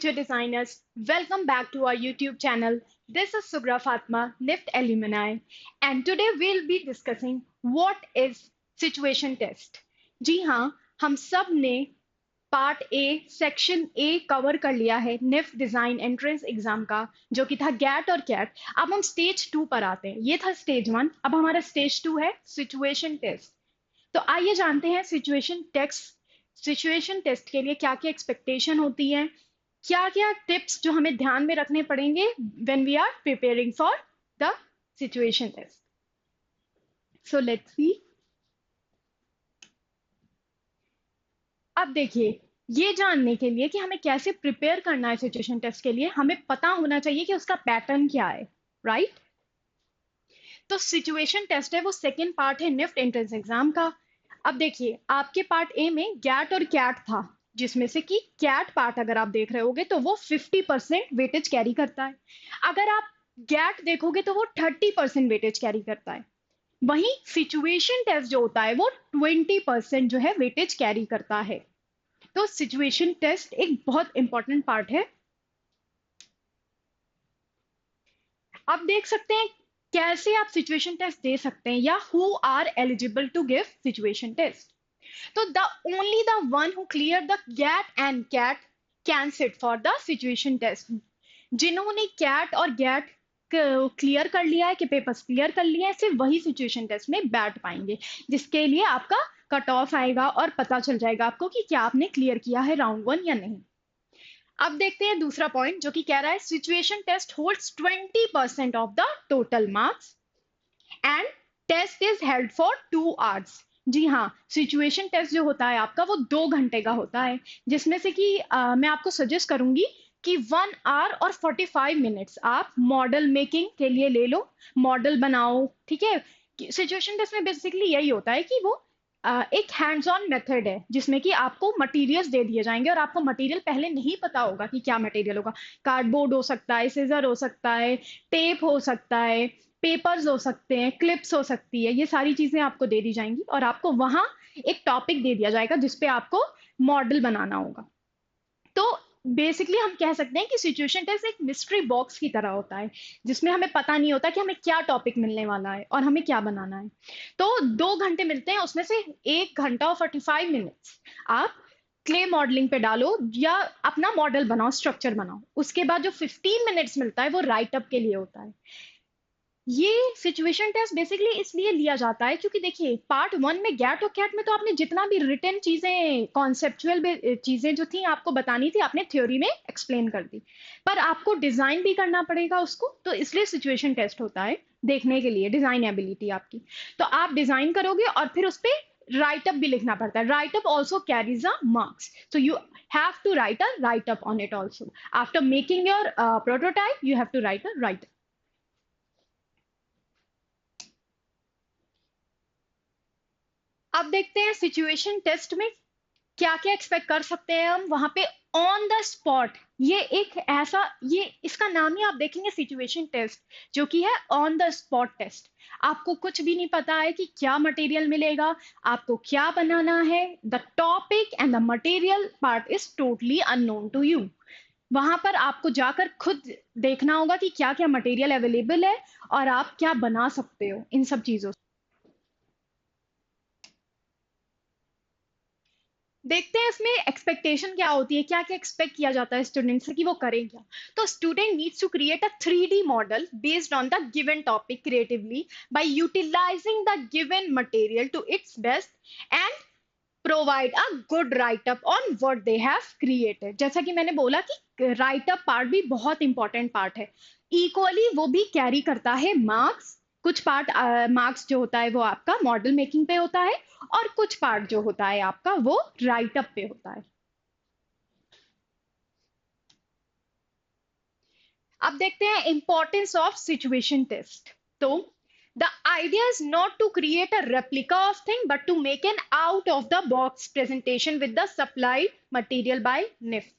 future designers. Welcome back to our YouTube channel. This is Sugra Fatma, NIFT alumni, and today we'll be discussing what is situation test. जी हाँ, हम सब ने part A section A cover कर लिया है NIFT design entrance exam का, जो कि था गैट और कैट। अब हम स्टेज 2 पर आते हैं। ये था स्टेज 1, अब हमारा स्टेज 2 है सिचुएशन टेस्ट। तो आइए जानते हैं सिचुएशन टेस्ट के लिए क्या क्या एक्सपेक्टेशन होती है, क्या क्या टिप्स जो हमें ध्यान में रखने पड़ेंगे when we are preparing for the situation test. So let's see. अब देखिए, ये जानने के लिए कि हमें कैसे प्रिपेयर करना है सिचुएशन टेस्ट के लिए, हमें पता होना चाहिए कि उसका पैटर्न क्या है, राइट? तो सिचुएशन टेस्ट है वो सेकेंड पार्ट है निफ्ट एंट्रेंस एग्जाम का। अब देखिए, आपके पार्ट ए में गैट और कैट था, जिसमें से कि कैट पार्ट अगर आप देख रहे होगे तो वो 50% वेटेज कैरी करता है। अगर आप गैट देखोगे तो वो 30% वेटेज कैरी करता है। वहीं सिचुएशन टेस्ट जो होता है वो 20% जो है वेटेज कैरी करता है। तो सिचुएशन टेस्ट एक बहुत इंपॉर्टेंट पार्ट है। अब देख सकते हैं कैसे आप सिचुएशन टेस्ट दे सकते हैं, या who are eligible to give situation test. तो only the one who cleared the GAT and CAT can sit for the situation test। जिन्होंने कैट और गैट क्लियर कर लिया है, कि पेपर्स क्लियर कर लिया है, सिर्फ वही सिचुएशन टेस्ट में बैठ पाएंगे, जिसके लिए आपका कट ऑफ आएगा और पता चल जाएगा आपको कि क्या आपने क्लियर किया है राउंड 1 या नहीं। अब देखते हैं दूसरा पॉइंट, जो कि कह रहा है situation test holds 20% of the total marks and test is held for 2 hours. जी हाँ, सिचुएशन टेस्ट जो होता है आपका वो 2 घंटे का होता है, जिसमें से कि मैं आपको सजेस्ट करूंगी कि 1 आवर और 45 मिनट्स आप मॉडल मेकिंग के लिए ले लो, मॉडल बनाओ, ठीक है। सिचुएशन टेस्ट में बेसिकली यही होता है कि वो एक हैंड्स ऑन मेथड है, जिसमें कि आपको मटेरियल्स दे दिए जाएंगे और आपको मटेरियल पहले नहीं पता होगा कि क्या मटेरियल होगा। कार्डबोर्ड हो सकता है, सीजर हो सकता है, टेप हो सकता है, पेपर्स हो सकते हैं, क्लिप्स हो सकती है, ये सारी चीजें आपको दे दी जाएंगी और आपको वहां एक टॉपिक दे दिया जाएगा जिसपे आपको मॉडल बनाना होगा। तो बेसिकली हम कह सकते हैं कि सिचुएशन टेस्ट एक मिस्ट्री बॉक्स की तरह होता है, जिसमें हमें पता नहीं होता कि हमें क्या टॉपिक मिलने वाला है और हमें क्या बनाना है। तो 2 घंटे मिलते हैं, उसमें से 1 घंटा और 45 मिनट्स आप क्ले मॉडलिंग पे डालो या अपना मॉडल बनाओ, स्ट्रक्चर बनाओ। उसके बाद जो 15 मिनट्स मिलता है वो राइट अप के लिए होता है। ये सिचुएशन टेस्ट बेसिकली इसलिए लिया जाता है क्योंकि देखिए, पार्ट 1 में गैट और कैट में तो आपने जितना भी रिटन चीजें, कॉन्सेप्चुअल चीजें जो थी आपको बतानी थी, आपने थ्योरी में एक्सप्लेन कर दी, पर आपको डिजाइन भी करना पड़ेगा उसको, तो इसलिए सिचुएशन टेस्ट होता है देखने के लिए डिजाइन एबिलिटी आपकी। तो आप डिजाइन करोगे और फिर उस पर राइट अप भी लिखना पड़ता है। Write up also carries a marks, so you have to write a write up on it also. After making your prototype you have to write a write up. अब देखते हैं सिचुएशन टेस्ट में क्या क्या एक्सपेक्ट कर सकते हैं हम वहां पे ऑन द स्पॉट। ये एक ऐसा, ये इसका नाम ही आप देखेंगे सिचुएशन टेस्ट, जो कि है ऑन द स्पॉट टेस्ट। आपको कुछ भी नहीं पता है कि क्या मटेरियल मिलेगा, आपको क्या बनाना है, the topic and the material part is totally unknown to you. वहां पर आपको जाकर खुद देखना होगा कि क्या क्या मटेरियल अवेलेबल है और आप क्या बना सकते हो इन सब चीजों से। देखते हैं इसमें एक्सपेक्टेशन क्या होती है, क्या क्या एक्सपेक्ट किया जाता है स्टूडेंट से कि वो करें क्या। तो student needs to create a 3D model based on the given topic creatively by utilizing the given material to its best and provide a good write up on what they have created. जैसा कि मैंने बोला कि right up part भी बहुत important part है, equally वो भी कैरी करता है मार्क्स। कुछ पार्ट मार्क्स जो होता है वो आपका मॉडल मेकिंग पे होता है, और कुछ पार्ट जो होता है आपका वो राइट अप पे होता है। अब देखते हैं इंपॉर्टेंस ऑफ सिचुएशन टेस्ट। तो the idea is not to create a replica of thing but to make an out of the box presentation with the supplied material by NIFT.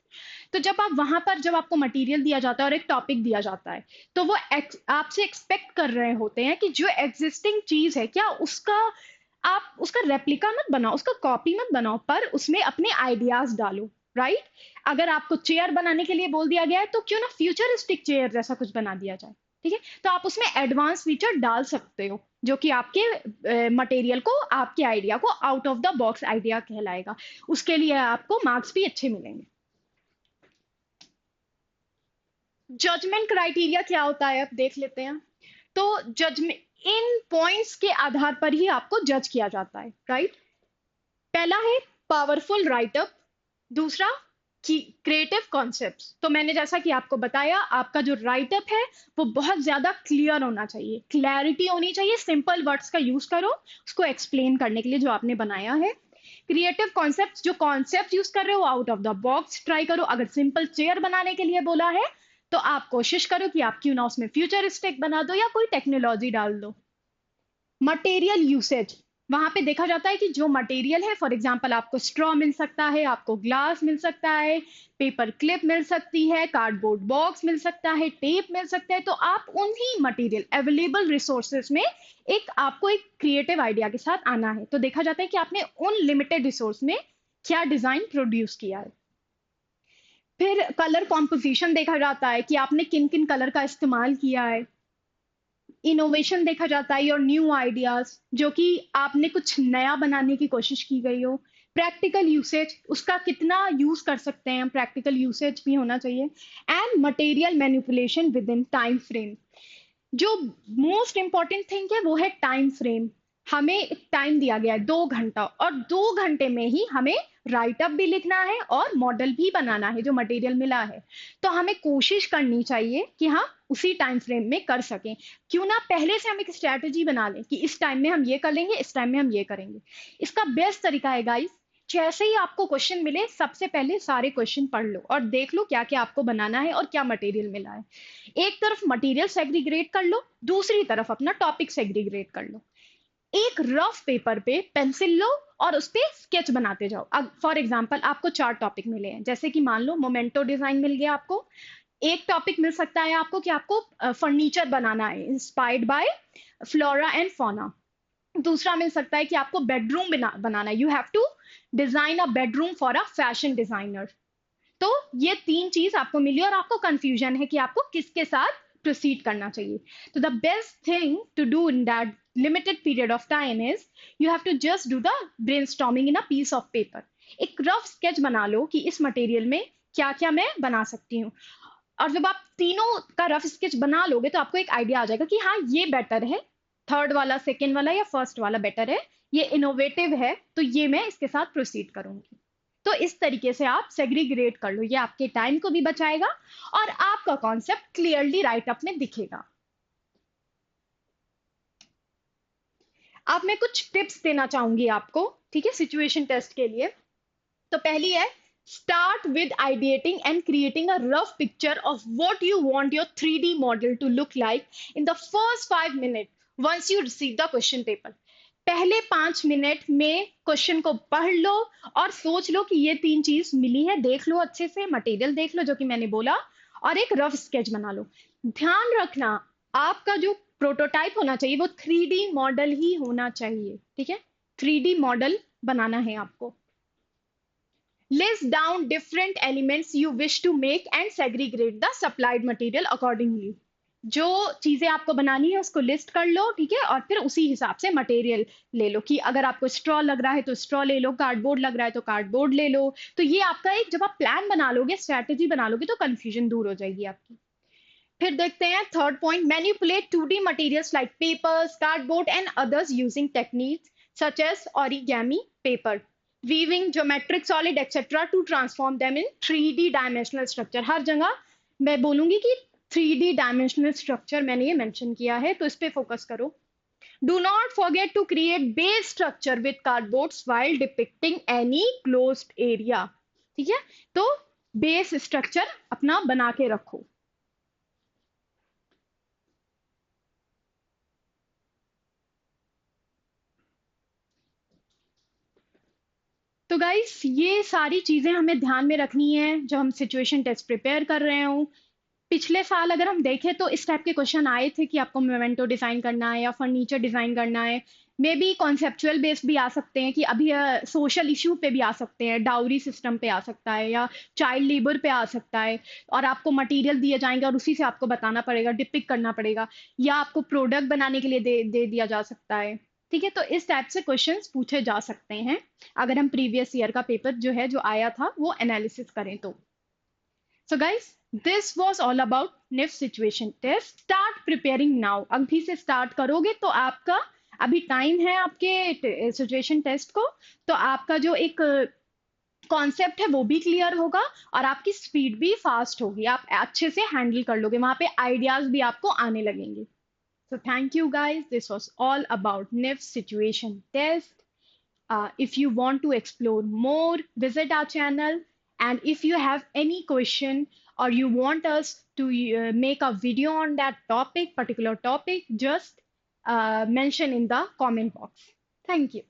तो जब आप वहां पर, जब आपको मटेरियल दिया जाता है और एक टॉपिक दिया जाता है, तो वो आपसे एक्सपेक्ट कर रहे होते हैं कि जो एग्जिस्टिंग चीज है क्या उसका, आप उसका रेप्लिका मत बनाओ, उसका कॉपी मत बनाओ, पर उसमें अपने आइडियाज डालो, राइट? अगर आपको चेयर बनाने के लिए बोल दिया गया है तो क्यों ना फ्यूचरिस्टिक चेयर जैसा कुछ बना दिया जाए। ठीक है, तो आप उसमें एडवांस फीचर डाल सकते हो जो कि आपके मटेरियल को, आपके आइडिया को out of the box idea कहलाएगा। उसके लिए आपको मार्क्स भी अच्छे मिलेंगे। जजमेंट क्राइटेरिया क्या होता है, अब देख लेते हैं। तो जजमेंट इन पॉइंट्स के आधार पर ही आपको जज किया जाता है, राइट? पहला है पावरफुल राइटअप, दूसरा की क्रिएटिव कॉन्सेप्ट्स। तो मैंने जैसा कि आपको बताया, आपका जो राइटअप है वो बहुत ज्यादा क्लियर होना चाहिए, क्लैरिटी होनी चाहिए, सिंपल वर्ड्स का यूज करो उसको एक्सप्लेन करने के लिए जो आपने बनाया है। क्रिएटिव कॉन्सेप्ट्स, जो कॉन्सेप्ट यूज कर रहे हो out of the box try करो। अगर सिंपल चेयर बनाने के लिए बोला है तो आप कोशिश करो कि आप क्यों ना उसमें फ्यूचरिस्टिक बना दो या कोई टेक्नोलॉजी डाल दो। मटेरियल यूसेज, वहां पे देखा जाता है कि जो मटेरियल है, फॉर एग्जांपल आपको स्ट्रॉ मिल सकता है, आपको ग्लास मिल सकता है, पेपर क्लिप मिल सकती है, कार्डबोर्ड बॉक्स मिल सकता है, टेप मिल सकता है। तो आप उन्हीं मटेरियल अवेलेबल रिसोर्सेज में आपको एक क्रिएटिव आइडिया के साथ आना है। तो देखा जाता है कि आपने उन लिमिटेड रिसोर्स में क्या डिजाइन प्रोड्यूस किया है। फिर कलर कॉम्पोजिशन देखा जाता है कि आपने किन किन कलर का इस्तेमाल किया है। इनोवेशन देखा जाता है और न्यू आइडियाज, जो कि आपने कुछ नया बनाने की कोशिश की गई हो। प्रैक्टिकल यूसेज, उसका कितना यूज कर सकते हैं, प्रैक्टिकल यूसेज भी होना चाहिए। And material manipulation with in time frame. जो मोस्ट इंपॉर्टेंट थिंग है वो है टाइम फ्रेम। हमें एक टाइम दिया गया है 2 घंटा, और 2 घंटे में ही हमें राइटअप भी लिखना है और मॉडल भी बनाना है जो मटेरियल मिला है। तो हमें कोशिश करनी चाहिए कि हम उसी टाइम फ्रेम में कर सकें। क्यों ना पहले से हम एक स्ट्रैटेजी बना लें कि इस टाइम में हम ये कर लेंगे, इस टाइम में हम ये करेंगे। इसका बेस्ट तरीका है गाइस, जैसे ही आपको क्वेश्चन मिले सबसे पहले सारे क्वेश्चन पढ़ लो और देख लो क्या क्या आपको बनाना है और क्या मटेरियल मिला है। एक तरफ मटेरियल सेग्रीग्रेट कर लो, दूसरी तरफ अपना टॉपिक सेग्रीग्रेट कर लो। एक रफ पेपर पे पेंसिल लो और उस पे स्केच बनाते जाओ। अब फॉर एग्जांपल आपको 4 टॉपिक मिले हैं, जैसे कि मान लो मोमेंटो डिजाइन मिल गया आपको। एक टॉपिक मिल सकता है आपको कि आपको फर्नीचर बनाना है inspired by flora and fauna. दूसरा मिल सकता है कि आपको बेडरूम बनाना है, you have to design a bedroom for a fashion designer. तो ये 3 चीज आपको मिली और आपको कंफ्यूजन है कि आपको किसके साथ प्रोसीड करना चाहिए। तो the best thing to do in that limited period of time is you have to just do the brainstorming in a piece of paper. एक रफ स्केच बना लो कि इस मटेरियल में क्या क्या मैं बना सकती हूँ। और जब आप तीनों का रफ स्केच बना लोगे तो आपको एक आइडिया आ जाएगा कि हाँ ये बेटर है, थर्ड वाला, सेकेंड वाला या फर्स्ट वाला बेटर है, ये इनोवेटिव है, तो ये मैं इसके साथ प्रोसीड करूंगी। तो इस तरीके से आप सेग्रीग्रेट कर लो, ये आपके टाइम को भी बचाएगा और आपका कॉन्सेप्ट क्लियरली राइटअप में दिखेगा। अब मैं कुछ टिप्स देना चाहूंगी आपको, ठीक है, सिचुएशन टेस्ट के लिए। तो पहली है, start with ideating and creating a rough picture of what you want your 3D model to look like in the first 5 minutes once you receive the question paper। पहले 5 मिनट में question को पढ़ लो और सोच लो कि ये 3 चीज मिली है, देख लो अच्छे से, मटेरियल देख लो जो कि मैंने बोला, और एक रफ स्केच बना लो। ध्यान रखना, आपका जो प्रोटोटाइप होना चाहिए वो 3D मॉडल ही होना चाहिए, ठीक है? 3D मॉडल बनाना है आपको। List down different elements you wish to make and segregate the supplied material accordingly। जो चीजें आपको बनानी है उसको लिस्ट कर लो, ठीक है, और फिर उसी हिसाब से मटेरियल ले लो कि अगर आपको स्ट्रॉ लग रहा है तो स्ट्रॉ ले लो, कार्डबोर्ड लग रहा है तो कार्डबोर्ड ले लो। तो ये आपका एक, जब आप प्लान बना लोगे, स्ट्रैटेजी बना लोगे, तो कंफ्यूजन दूर हो जाएगी आपकी। फिर देखते हैं third point, manipulate 2D materials like papers, cardboard and others using techniques such as origami paper, weaving geometric solid etc to transform them in 3D dimensional structure। हर जगह मैं बोलूंगी कि 3D dimensional structure मैंने ये मेंशन किया है, तो इस पे फोकस करो। Do not forget to create base structure with cardboards while depicting any closed area। ठीक है, तो बेस स्ट्रक्चर अपना बना के रखो। तो गाइस ये सारी चीजें हमें ध्यान में रखनी है जब हम सिचुएशन टेस्ट प्रिपेयर कर रहे हो। पिछले साल अगर हम देखें तो इस टाइप के क्वेश्चन आए थे कि आपको मोमेंटो डिजाइन करना है या फर्नीचर डिजाइन करना है, मे बी कॉन्सेप्चुअल बेस्ड भी आ सकते हैं कि अभी सोशल इशू पे भी आ सकते हैं, डाउरी सिस्टम पे आ सकता है या चाइल्ड लेबर पे आ सकता है, और आपको मटेरियल दिए जाएंगे और उसी से आपको बताना पड़ेगा, डिपिक्ट करना पड़ेगा, या आपको प्रोडक्ट बनाने के लिए दे दिया जा सकता है। ठीक है, तो इस टाइप से क्वेश्चंस पूछे जा सकते हैं अगर हम प्रीवियस ईयर का पेपर जो है जो आया था वो एनालिसिस करें तो। So guys, this was all about NIF situation test. Start preparing now. अभी से start करोगे तो आपका अभी टाइम है आपके सिचुएशन टेस्ट को, तो आपका जो एक कॉन्सेप्ट है वो भी क्लियर होगा और आपकी स्पीड भी फास्ट होगी, आप अच्छे से हैंडल कर लोगे, वहां पे आइडियाज भी आपको आने लगेंगे। So thank you guys. This was all about NIF situation test. If you want to explore more, visit our channel. And if you have any question or you want us to make a video on that topic, particular topic, just mention in the comment box. Thank you.